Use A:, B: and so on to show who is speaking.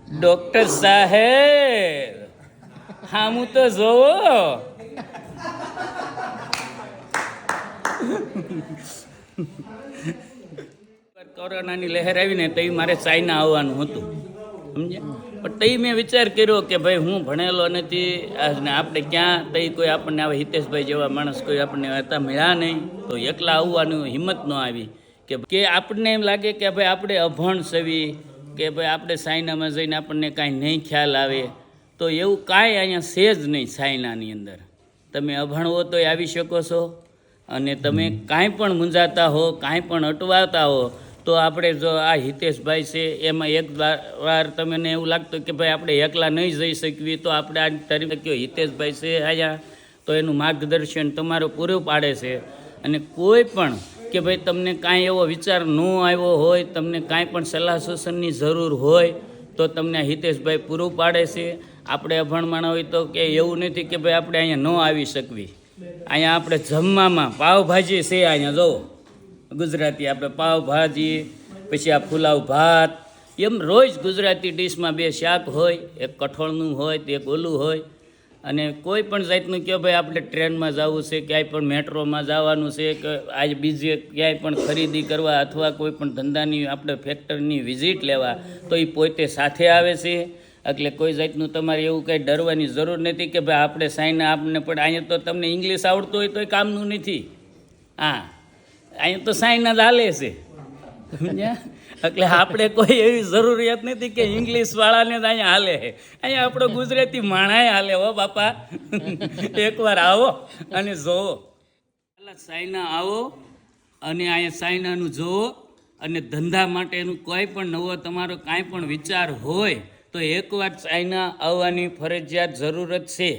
A: Doctor સાહેબ હા હું તો જોવો કોરોનાની લહેર આવીને તો મારે ચાઇના આવવાનું હતું સમજ્યા. પણ તઈ મેં વિચાર કર્યો કે ભાઈ હું ભણેલો નથી અને આપણે ક્યાં તઈ કોઈ આપણને આવે હિતેશભાઈ જેવા માણસ કોઈ આપણને હતા મળ્યા નહીં તો એકલા આવવાનું હિંમત ન આવી કે આપણને એમ લાગે કે ભાઈ આપણે અભણ સવી કે ભાઈ આપણે ચાઇનામાં જઈને આપણને કાંઈ નહીં ખ્યાલ આવે તો એવું કાંઈ અહીંયા છે જ નહીં. ચાઇનાની અંદર તમે અભણ હો તોય આવી શકો છો અને તમે કાંઈ પણ મૂંઝાતા હો કાંઈ પણ અટવાતા હો તો આપણે જો આ હિતેશભાઈ છે એમાં એક વાર તમને એવું લાગતું કે ભાઈ આપણે એકલા નહીં જઈ શકીએ તો આપણે આ તરીકે હિતેશભાઈ છે અહીંયા તો એનું માર્ગદર્શન તમારું પૂરું પાડે છે. અને કોઈ પણ કે ભાઈ તમને કાંઈ એવો વિચાર ન આવ્યો હોય તમને કાંઈ પણ સલાહ સૂચનની જરૂર હોય તો તમને હિતેશભાઈ પૂરું પાડે છે. આપણે અભણ માણા હોય તો કે એવું નથી કે ભાઈ આપણે અહીંયા ન આવી શકવી. અહીંયા આપણે જમવામાં પાવભાજી છે અહીંયા જુઓ ગુજરાતી આપણે પાવભાજી પછી આ પુલાવ ભાત એમ રોજ ગુજરાતી ડીશમાં 2 શાક હોય એક કઠોળનું હોય તો એક ઓલું હોય. અને કોઈ પણ જાતનું કહો ભાઈ આપણે ટ્રેનમાં જવું છે ક્યાંય પણ મેટ્રોમાં જવાનું છે કે આજ બીજે ક્યાંય પણ ખરીદી કરવા અથવા કોઈ પણ ધંધાની આપણે ફેક્ટરીની વિઝિટ લેવા તો એ પોતે સાથે આવે છે. એટલે કોઈ જાતનું તમારે એવું કંઈ ડરવાની જરૂર નથી કે ભાઈ આપણે સાઈના આપણને પણ અહીંયા તો તમને ઇંગ્લિશ આવડતું હોય તોય કામનું નથી. હા અહીંયા તો સાઈના જ હાલે છે સમજ્યા. એટલે આપણે કોઈ એવી જરૂરિયાત નથી કે ઇંગ્લિશવાળાને જ અહીંયા હાલે છે. અહીંયા આપણો ગુજરાતી માણાય હાલે હો બાપા. એકવાર આવો અને જોવો સાઈના આવો અને અહીંયા સાઈનાનું જોવો અને ધંધા માટેનું કોઈ પણ નવો તમારો કાંઈ પણ વિચાર હોય તો એકવાર ચાઇના આવવાની ફરજિયાત જરૂરત છે.